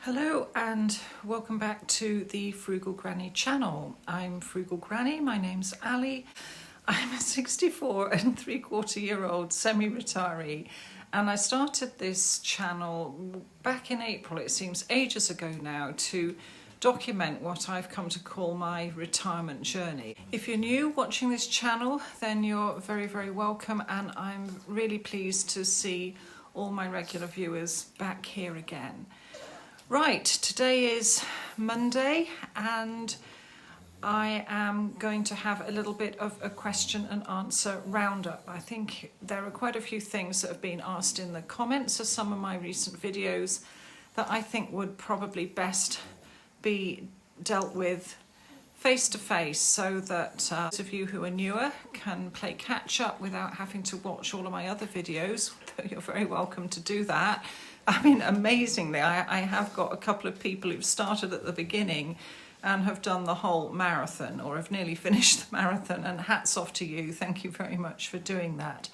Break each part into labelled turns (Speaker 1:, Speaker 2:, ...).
Speaker 1: Hello and welcome back to the Frugal Granny channel. I'm Frugal Granny, my name's Ali. I'm a 64 and 3/4-year-old semi-retiree and I started this channel back in April, it seems ages ago now, to document what I've come to call my retirement journey. If you're new watching this channel, then you're very, very welcome, and I'm really pleased to see all my regular viewers back here again. Right, today is Monday and I am going to have a little bit of a question and answer roundup. I think there are quite a few things that have been asked in the comments of some of my recent videos that I think would probably best be dealt with face to face, so that those of you who are newer can play catch up without having to watch all of my other videos. You're very welcome to do that. I mean, amazingly, I have got a couple of people who've started at the beginning and have done the whole marathon, or have nearly finished the marathon, and hats off to you. Thank you very much for doing that.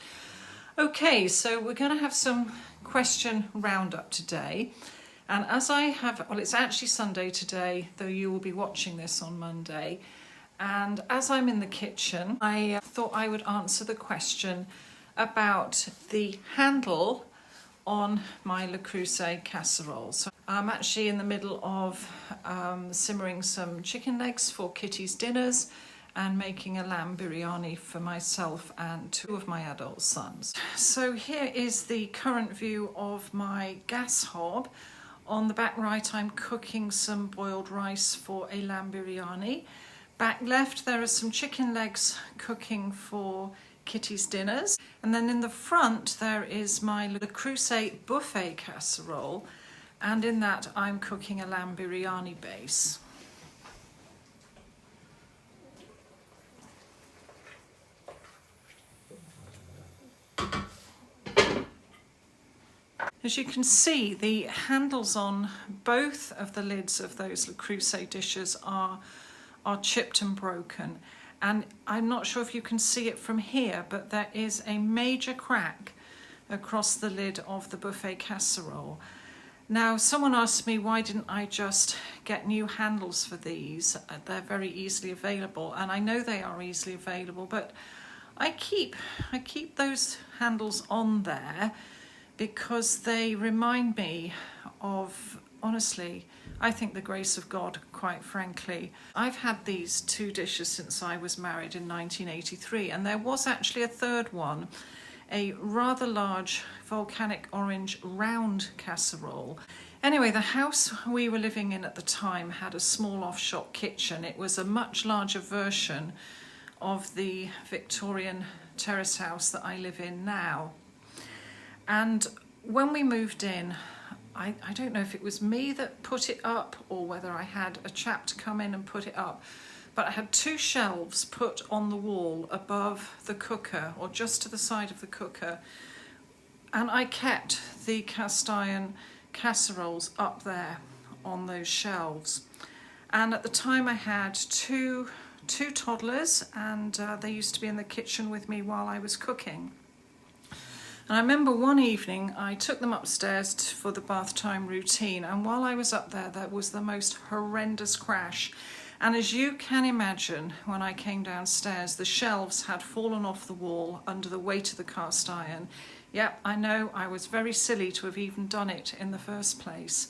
Speaker 1: Okay, so we're going to have some question roundup today. And as I have, well, it's actually Sunday today, though you will be watching this on Monday. And as I'm in the kitchen, I thought I would answer the question about the handle on my Le Creuset casserole. So I'm actually in the middle of simmering some chicken legs for Kitty's dinners and making a lamb biryani for myself and two of my adult sons. So here is the current view of my gas hob. On the back right, I'm cooking some boiled rice for a lamb biryani. Back left, there are some chicken legs cooking for Kitty's dinners. And then in the front, there is my Le Creuset buffet casserole. And in that, I'm cooking a lamb biryani base. As you can see, the handles on both of the lids of those Le Creuset dishes are chipped and broken. And I'm not sure if you can see it from here, but there is a major crack across the lid of the buffet casserole. Now, someone asked me why didn't I just get new handles for these? They're very easily available, and I know they are easily available, but I keep those handles on there because they remind me of, honestly, I think the grace of God, quite frankly. I've had these two dishes since I was married in 1983, and there was actually a third one, a rather large volcanic orange round casserole. Anyway, the house we were living in at the time had a small off-shop kitchen. It was a much larger version of the Victorian terrace house that I live in now. And when we moved in, I don't know if it was me that put it up or whether I had a chap to come in and put it up, but I had two shelves put on the wall above the cooker, or just to the side of the cooker, and I kept the cast iron casseroles up there on those shelves. And at the time I had two toddlers, and they used to be in the kitchen with me while I was cooking. And I remember one evening I took them upstairs for the bath time routine, and while I was up there, there was the most horrendous crash. And as you can imagine, when I came downstairs, the shelves had fallen off the wall under the weight of the cast iron. Yep, I know, I was very silly to have even done it in the first place.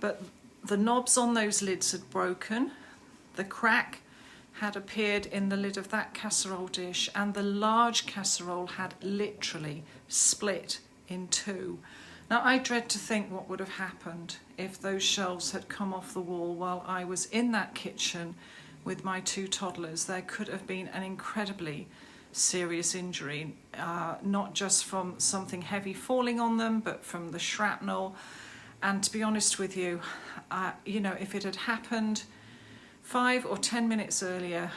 Speaker 1: But the knobs on those lids had broken, the crack had appeared in the lid of that casserole dish, and the large casserole had literally split in two. Now, I dread to think what would have happened if those shelves had come off the wall while I was in that kitchen with my two toddlers. There could have been an incredibly serious injury, not just from something heavy falling on them, but from the shrapnel. And to be honest with you, if it had happened 5 or 10 minutes earlier,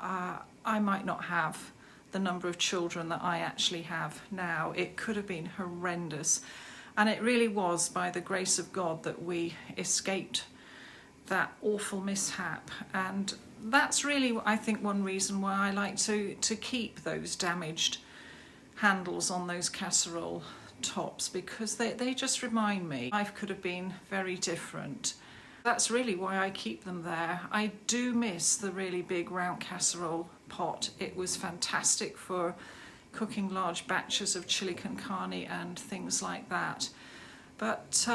Speaker 1: I might not have the number of children that I actually have now. It could have been horrendous. And it really was by the grace of God that we escaped that awful mishap. And that's really, I think, one reason why I like to keep those damaged handles on those casserole tops because they just remind me life could have been very different. That's really why I keep them there. I do miss the really big round casserole pot. It was fantastic for cooking large batches of chili con carne and things like that. But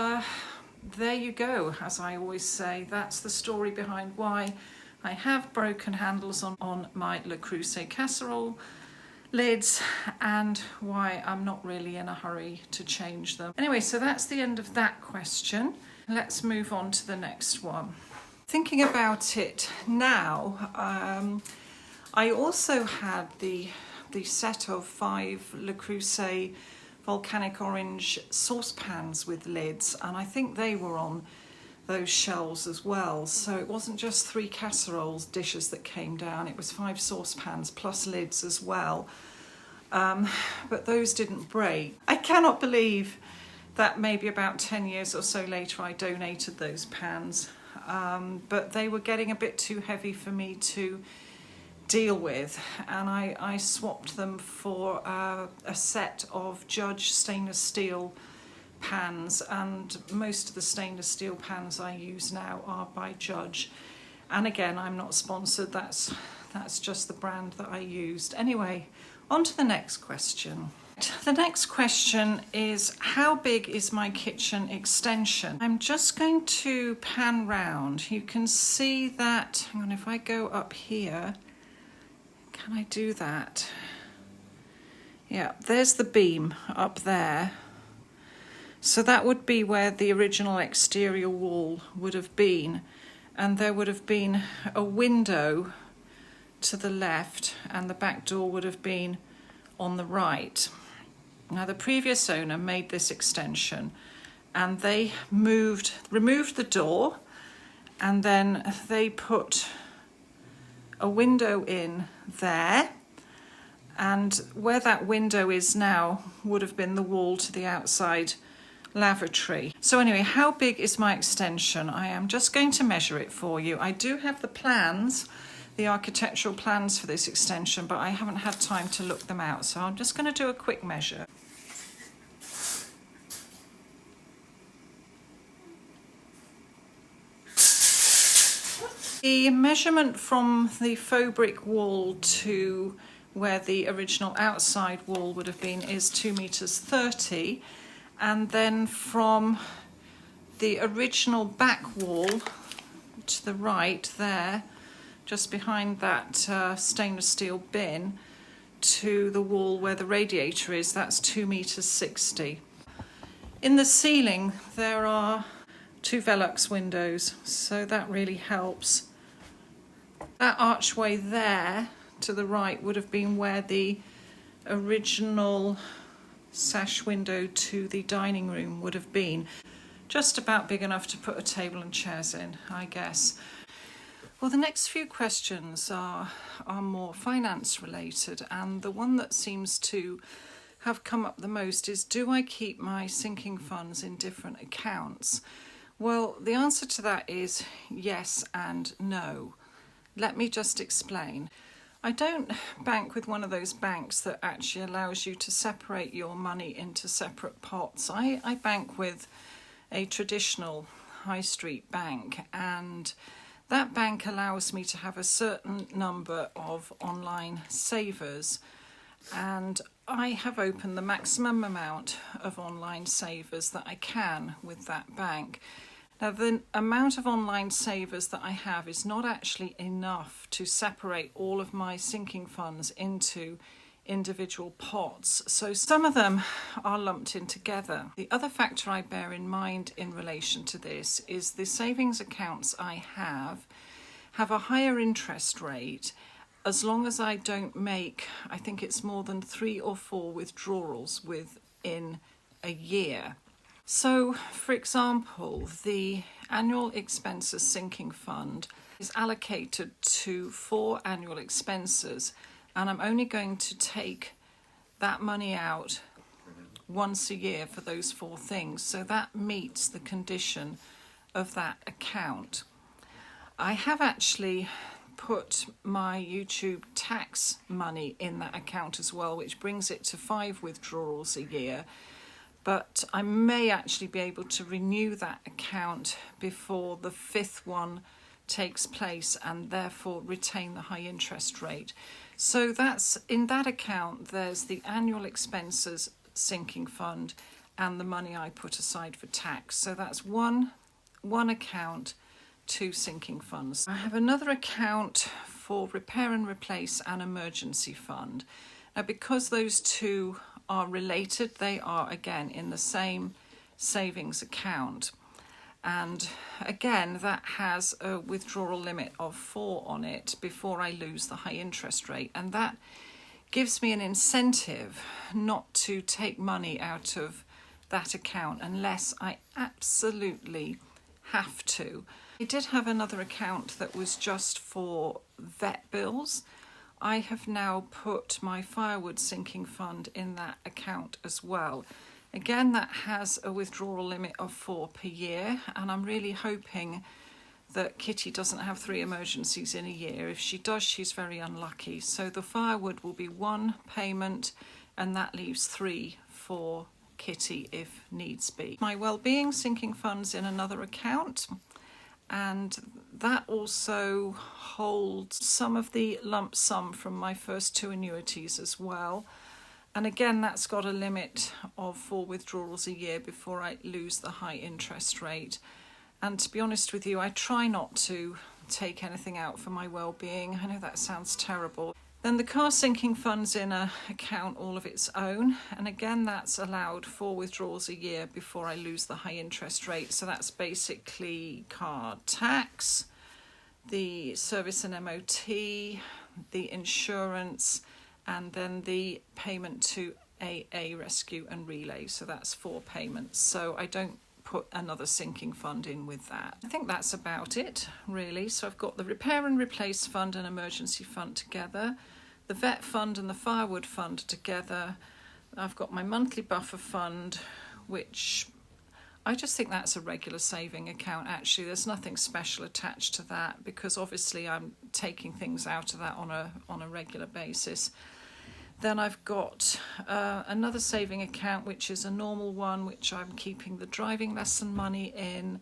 Speaker 1: there you go, as I always say, that's the story behind why I have broken handles on my Le Creuset casserole lids and why I'm not really in a hurry to change them. Anyway, so that's the end of that question. Let's move on to the next one. Thinking about it now, I also had the set of 5 Le Creuset volcanic orange saucepans with lids, and I think they were on those shelves as well. So it wasn't just 3 casseroles dishes that came down, it was 5 saucepans plus lids as well. But those didn't break. I cannot believe that maybe about 10 years or so later I donated those pans, but they were getting a bit too heavy for me to deal with, and I swapped them for a set of Judge stainless steel pans, and most of the stainless steel pans I use now are by Judge, and again, I'm not sponsored, that's just the brand that I used. Anyway, on to the next question. The next question is, how big is my kitchen extension? I'm just going to pan round. You can see that, hang on, if I go up here, can I do that? Yeah, there's the beam up there. So that would be where the original exterior wall would have been, and there would have been a window to the left and the back door would have been on the right. Now the previous owner made this extension and they removed the door, and then they put a window in there, and where that window is now would have been the wall to the outside lavatory. So anyway, how big is my extension? I am just going to measure it for you. I do have the plans, the architectural plans for this extension, but I haven't had time to look them out, so I'm just going to do a quick measure. The measurement from the faux brick wall to where the original outside wall would have been is 2 meters 30, and then from the original back wall to the right there, just behind that stainless steel bin, to the wall where the radiator is, that's 2 meters 60. In the ceiling there are 2 Velux windows, so that really helps. That archway there to the right would have been where the original sash window to the dining room would have been. Just about big enough to put a table and chairs in, I guess. Well, the next few questions are more finance related, and the one that seems to have come up the most is, do I keep my sinking funds in different accounts? Well, the answer to that is yes and no. Let me just explain. I don't bank with one of those banks that actually allows you to separate your money into separate pots. I bank with a traditional high street bank, and that bank allows me to have a certain number of online savers, and I have opened the maximum amount of online savers that I can with that bank. Now, the amount of online savers that I have is not actually enough to separate all of my sinking funds into individual pots, so some of them are lumped in together. The other factor I bear in mind in relation to this is the savings accounts I have a higher interest rate as long as I don't make, I think it's more than 3 or 4 withdrawals within a year. So, for example, the annual expenses sinking fund is allocated to 4 annual expenses, and I'm only going to take that money out once a year for those 4 things. So that meets the condition of that account. I have actually put my YouTube tax money in that account as well, which brings it to 5 withdrawals a year. but I may actually be able to renew that account before the 5th one takes place and therefore retain the high interest rate. So that's in that account, there's the annual expenses sinking fund and the money I put aside for tax. So that's one account, 2 sinking funds. I have another account for repair and replace and emergency fund. Now, because those two are related, they are again in the same savings account. And again, that has a withdrawal limit of 4 on it before I lose the high interest rate. And that gives me an incentive not to take money out of that account unless I absolutely have to. I did have another account that was just for vet bills. I have now put my firewood sinking fund in that account as well. Again, that has a withdrawal limit of 4 per year, and I'm really hoping that Kitty doesn't have 3 emergencies in a year. If she does, she's very unlucky. So the firewood will be 1 payment, and that leaves 3 for Kitty if needs be. My wellbeing sinking fund's in another account, and that also holds some of the lump sum from my first 2 annuities as well. And again, that's got a limit of 4 withdrawals a year before I lose the high interest rate. And to be honest with you, I try not to take anything out for my well-being. I know that sounds terrible. Then the car sinking fund's in an account all of its own. And again, that's allowed 4 withdrawals a year before I lose the high interest rate. So that's basically car tax, the service and MOT, the insurance, and then the payment to AA Rescue and Relay. So that's 4 payments. So I don't put another sinking fund in with that. I think that's about it, really. So I've got the repair and replace fund and emergency fund together, the vet fund and the firewood fund together. I've got my monthly buffer fund, which I just think that's a regular saving account. Actually, there's nothing special attached to that because obviously I'm taking things out of that on a regular basis. Then I've got another saving account, which is a normal one, which I'm keeping the driving lesson money in.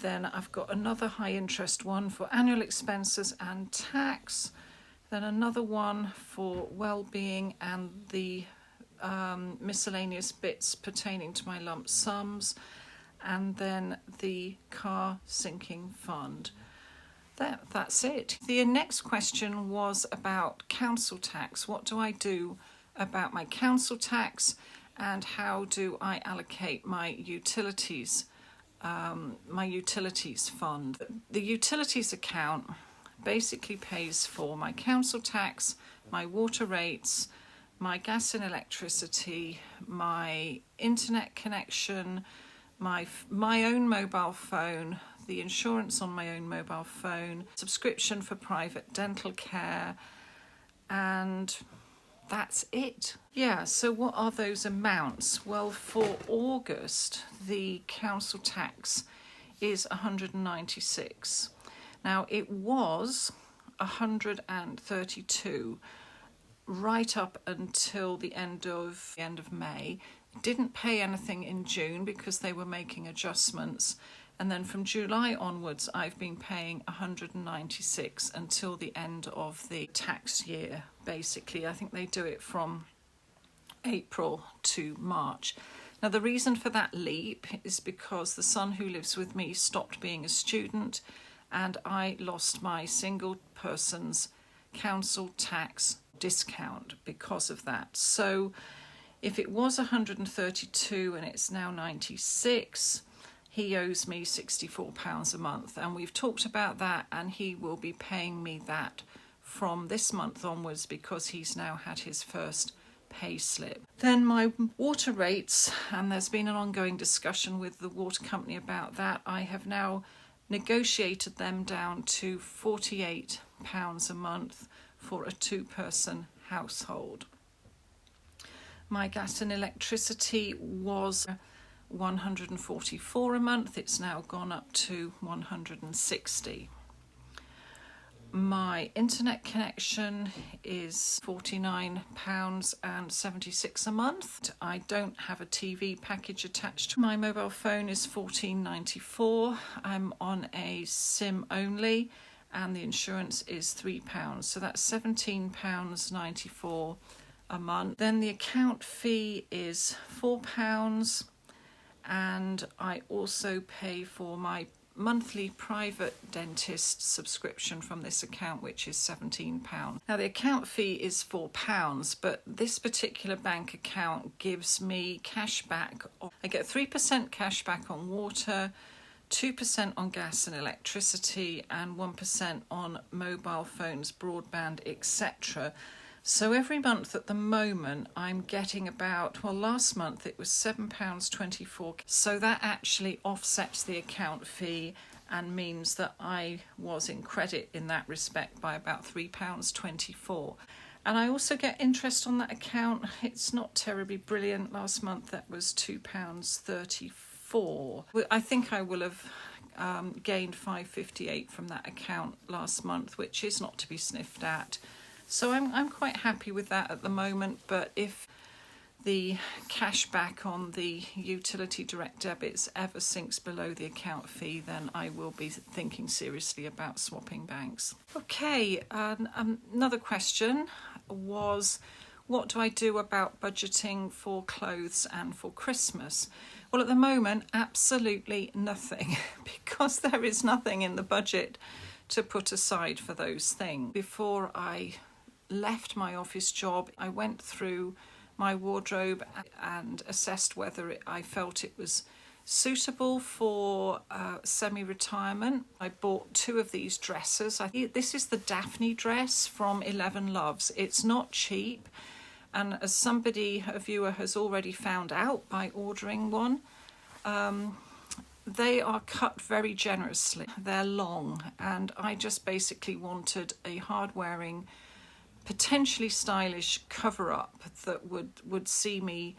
Speaker 1: Then I've got another high interest one for annual expenses and tax. Then another one for well-being and the miscellaneous bits pertaining to my lump sums. And then the car sinking fund. That's it. The next question was about council tax. What do I do about my council tax and how do I allocate my utilities fund? The utilities account basically pays for my council tax, my water rates, my gas and electricity, my internet connection, my own mobile phone, the insurance on my own mobile phone, subscription for private dental care, and that's it. Yeah, so what are those amounts? Well, for August, the council tax is 196. Now, it was 132 right up until the end of May. Didn't pay anything in June because they were making adjustments. And then from July onwards, I've been paying 196 until the end of the tax year, basically. I think they do it from April to March. Now, the reason for that leap is because the son who lives with me stopped being a student and I lost my single person's council tax discount because of that. So if it was 132 and it's now 96, he owes me £64 a month, and we've talked about that, and he will be paying me that from this month onwards because he's now had his first pay slip. Then my water rates, and there's been an ongoing discussion with the water company about that. I have now negotiated them down to £48 a month for a 2-person household. My gas and electricity was 144 a month. It's now gone up to 160. My internet connection is £49.76 a month. I don't have a TV package attached. My mobile phone is £14.94. I'm on a SIM only, and the insurance is £3. So that's £17.94 a month. Then the account fee is £4, and I also pay for my monthly private dentist subscription from this account, which is £17. Now the account fee is £4, but this particular bank account gives me cash back. I get 3% cash back on water, 2% on gas and electricity, and 1% on mobile phones, broadband, etc. So every month at the moment I'm getting about, well, last month it was £7.24. So that actually offsets the account fee and means that I was in credit in that respect by about £3.24. And I also get interest on that account. It's not terribly brilliant. Last month that was £2.34. I think I will have gained £5.58 from that account last month, which is not to be sniffed at. So I'm quite happy with that at the moment, but if the cash back on the utility direct debits ever sinks below the account fee, then I will be thinking seriously about swapping banks. Okay, another question was, what do I do about budgeting for clothes and for Christmas? Well, at the moment, absolutely nothing, because there is nothing in the budget to put aside for those things. Before I left my office job, I went through my wardrobe and assessed whether I felt it was suitable for semi-retirement. I bought 2 of these dresses. This is the Daphne dress from 11 Loves. It's not cheap, and as somebody, a viewer, has already found out by ordering one, they are cut very generously. They're long, and I just basically wanted a hard-wearing, potentially stylish cover-up that would see me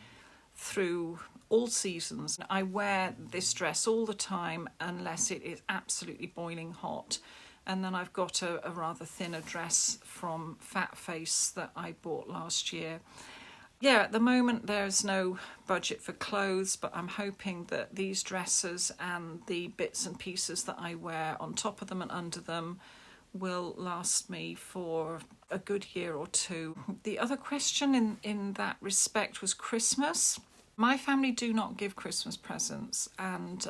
Speaker 1: through all seasons. I wear this dress all the time unless it is absolutely boiling hot. And then I've got a rather thinner dress from Fat Face that I bought last year. Yeah, at the moment there's no budget for clothes, but I'm hoping that these dresses and the bits and pieces that I wear on top of them and under them will last me for a good year or two. The other question in that respect was Christmas. My family do not give Christmas presents, and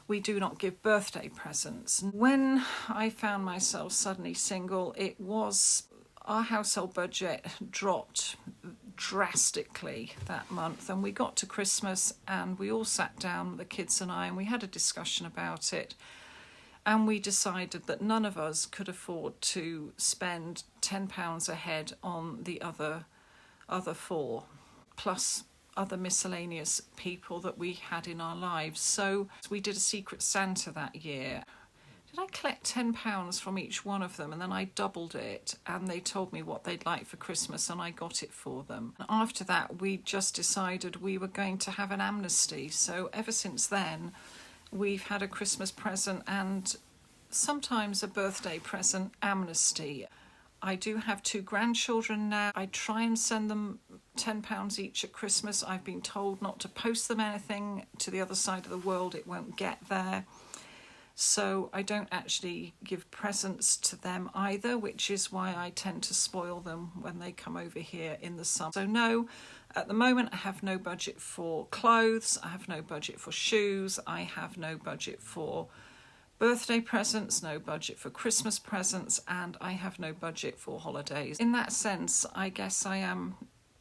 Speaker 1: we do not give birthday presents. When I found myself suddenly single, our household budget dropped drastically that month, and we got to Christmas and we all sat down, the kids and I, and we had a discussion about it. And we decided that none of us could afford to spend £10 a head on the other 4, plus other miscellaneous people that we had in our lives. So we did a Secret Santa that year. Did I collect £10 from each one of them? And then I doubled it, and they told me what they'd like for Christmas, and I got it for them. And after that, we just decided we were going to have an amnesty. So ever since then, we've had a Christmas present and sometimes a birthday present amnesty. I do have 2 grandchildren now. I try and send them £10 each at Christmas. I've been told not to post them anything to the other side of the world. It won't get there. So I don't actually give presents to them either, which is why I tend to spoil them when they come over here in the summer. So no, at the moment I have no budget for clothes, I have no budget for shoes, I have no budget for birthday presents, no budget for Christmas presents, and I have no budget for holidays. In that sense, I guess I am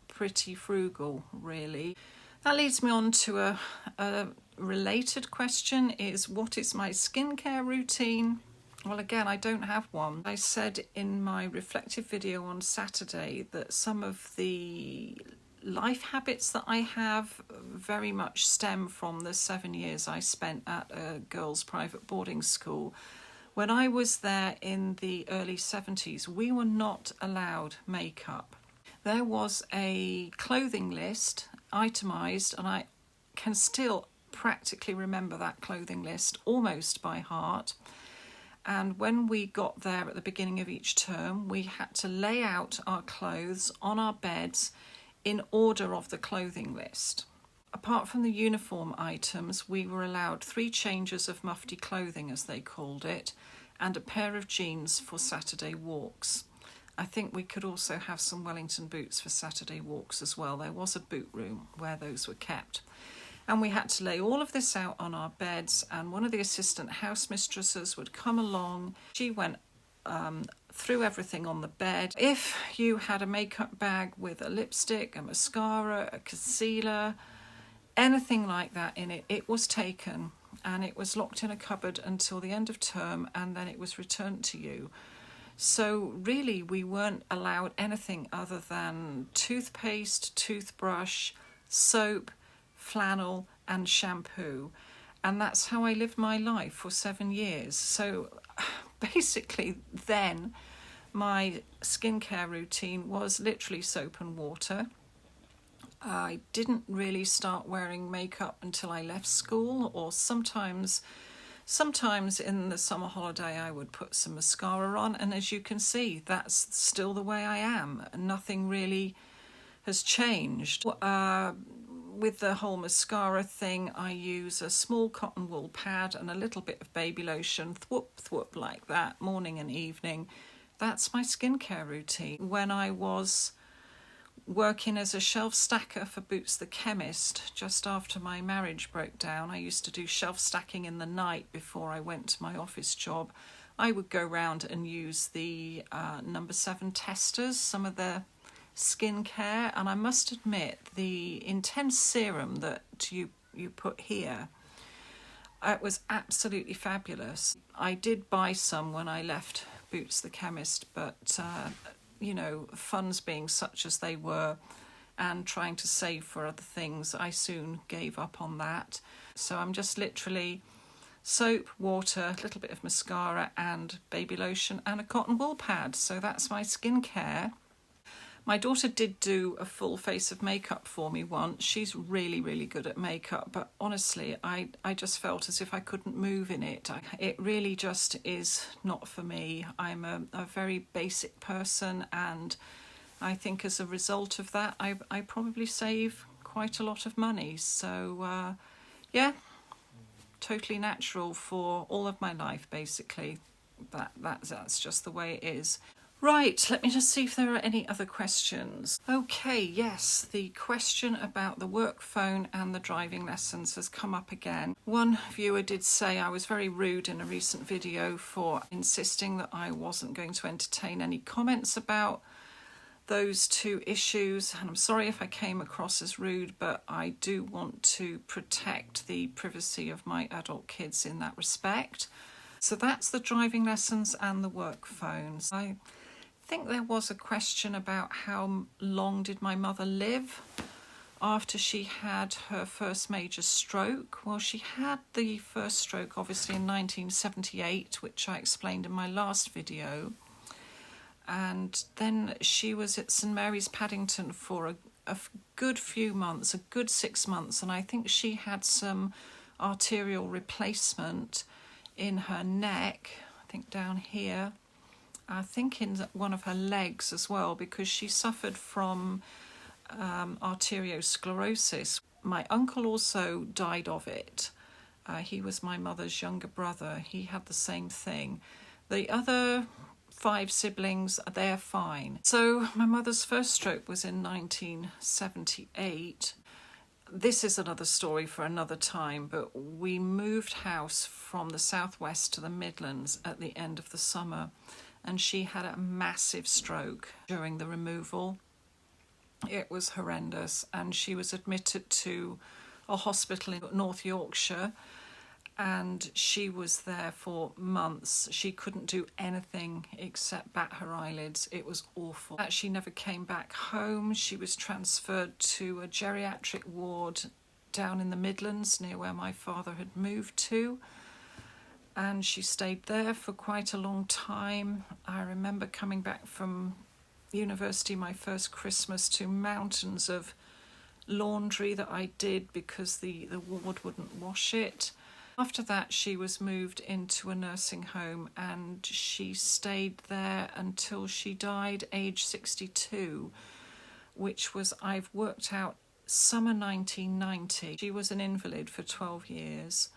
Speaker 1: pretty frugal, really. That leads me on to a related question, is what is my skincare routine? Well, again, I don't have one. I said in my reflective video on Saturday that some of the life habits that I have very much stem from the 7 years I spent at a girls' private boarding school. When I was there in the early 70s, we were not allowed makeup. There was a clothing list, itemised, and I can still practically remember that clothing list almost by heart. And when we got there at the beginning of each term, we had to lay out our clothes on our beds in order of the clothing list. Apart from the uniform items, we were allowed 3 changes of mufti clothing, as they called it, and a pair of jeans for Saturday walks. I think we could also have some Wellington boots for Saturday walks as well. There was a boot room where those were kept. And we had to lay all of this out on our beds, and one of the assistant house mistresses would come along. She went through everything on the bed. If you had a makeup bag with a lipstick, a mascara, a concealer, anything like that in it, it was taken and it was locked in a cupboard until the end of term, and then it was returned to you. So really we weren't allowed anything other than toothpaste, toothbrush, soap, flannel and shampoo, and that's how I lived my life for 7 years. So basically then my skincare routine was literally soap and water. I didn't really start wearing makeup until I left school, or sometimes in the summer holiday I would put some mascara on, and as you can see, that's still the way I am. Nothing really has changed. With the whole mascara thing, I use a small cotton wool pad and a little bit of baby lotion, thwoop like that, morning and evening. That's my skincare routine. When I was working as a shelf stacker for Boots the Chemist, just after my marriage broke down, I used to do shelf stacking in the night before I went to my office job. I would go round and use the number 7 testers, some of the skincare, and I must admit the intense serum that you put here, it was absolutely fabulous. I did buy some when I left Boots the Chemist, but you know, funds being such as they were and trying to save for other things, I soon gave up on that. So I'm just literally soap, water, a little bit of mascara and baby lotion and a cotton wool pad. So that's my skincare. My daughter did do a full face of makeup for me once. She's really, really good at makeup, but honestly, I just felt as if I couldn't move in it. It really just is not for me. I'm a very basic person, and I think as a result of that, I probably save quite a lot of money. So, yeah, totally natural for all of my life, basically. That's just the way it is. Right, let me just see if there are any other questions. Okay, yes, the question about the work phone and the driving lessons has come up again. One viewer did say I was very rude in a recent video for insisting that I wasn't going to entertain any comments about those 2 issues, and I'm sorry if I came across as rude, but I do want to protect the privacy of my adult kids in that respect. So that's the driving lessons and the work phones. I think there was a question about how long did my mother live after she had her first major stroke. Well, she had the first stroke obviously in 1978, which I explained in my last video, and then she was at St Mary's Paddington for a good few months, a good 6 months, and I think she had some arterial replacement in her neck, I think down here, I think in one of her legs as well, because she suffered from arteriosclerosis. My uncle also died of it. He was my mother's younger brother. He had the same thing. The other 5 siblings, they're fine. So my mother's first stroke was in 1978. This is another story for another time, but we moved house from the southwest to the Midlands at the end of the summer, and she had a massive stroke during the removal. It was horrendous, and she was admitted to a hospital in North Yorkshire, and she was there for months. She couldn't do anything except bat her eyelids. It was awful. She never came back home. She was transferred to a geriatric ward down in the Midlands near where my father had moved to, and she stayed there for quite a long time. I remember coming back from university my first Christmas to mountains of laundry that I did because the ward wouldn't wash it. After that, she was moved into a nursing home and she stayed there until she died, age 62, which was, I've worked out, summer 1990. She was an invalid for 12 years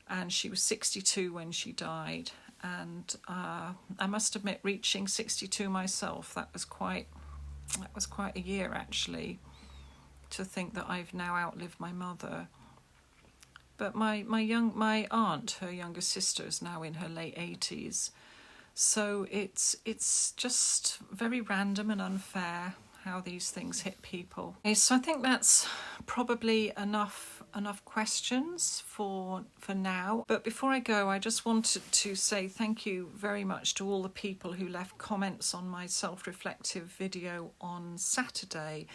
Speaker 1: and she was 62 when she died. And I must admit, reaching 62 myself, that was quite a year, actually, to think that I've now outlived my mother. But my aunt, her younger sister, is now in her late 80s. So it's just very random and unfair how these things hit people. Okay, so I think that's probably enough questions for now. But before I go, I just wanted to say thank you very much to all the people who left comments on my self-reflective video on Saturday.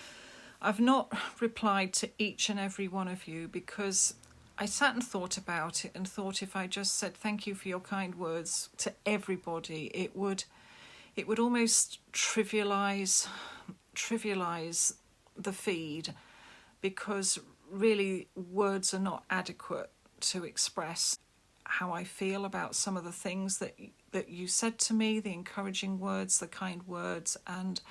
Speaker 1: I've not replied to each and every one of you because I sat and thought about it and thought if I just said thank you for your kind words to everybody, it would almost trivialise the feed, because really words are not adequate to express how I feel about some of the things that you said to me, the encouraging words, the kind words. And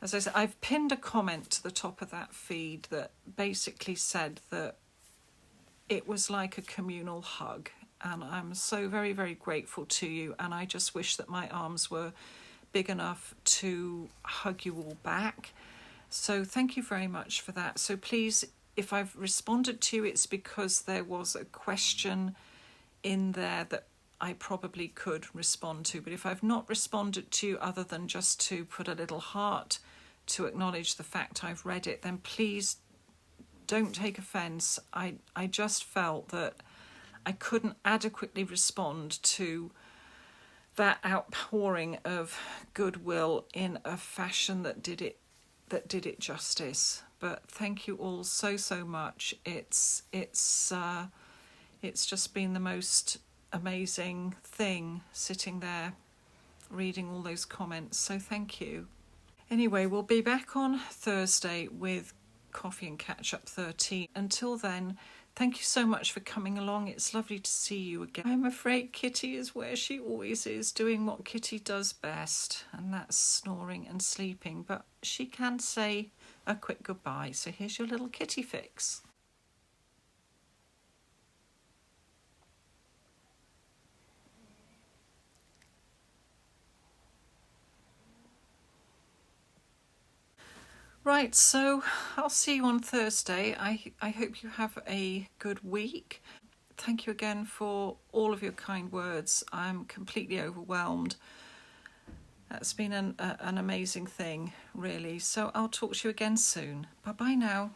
Speaker 1: as I said, I've pinned a comment to the top of that feed that basically said that it was like a communal hug, and I'm so very, very grateful to you, and I just wish that my arms were big enough to hug you all back. So thank you very much for that. So please, if I've responded to you, it's because there was a question in there that I probably could respond to. But if I've not responded to you other than just to put a little heart to acknowledge the fact I've read it, then please don't take offence. I just felt that I couldn't adequately respond to that outpouring of goodwill in a fashion that did it justice. But thank you all so much. It's just been the most amazing thing sitting there reading all those comments. So thank you. Anyway, we'll be back on Thursday with Coffee and Catch Up 13. Until then, thank you so much for coming along. It's lovely to see you again. I'm afraid Kitty is where she always is, doing what Kitty does best, and that's snoring and sleeping. But she can say a quick goodbye. So here's your little kitty fix. Right, so I'll see you on Thursday. I hope you have a good week. Thank you again for all of your kind words. I'm completely overwhelmed. That's been an amazing thing, really. So I'll talk to you again soon. Bye-bye now.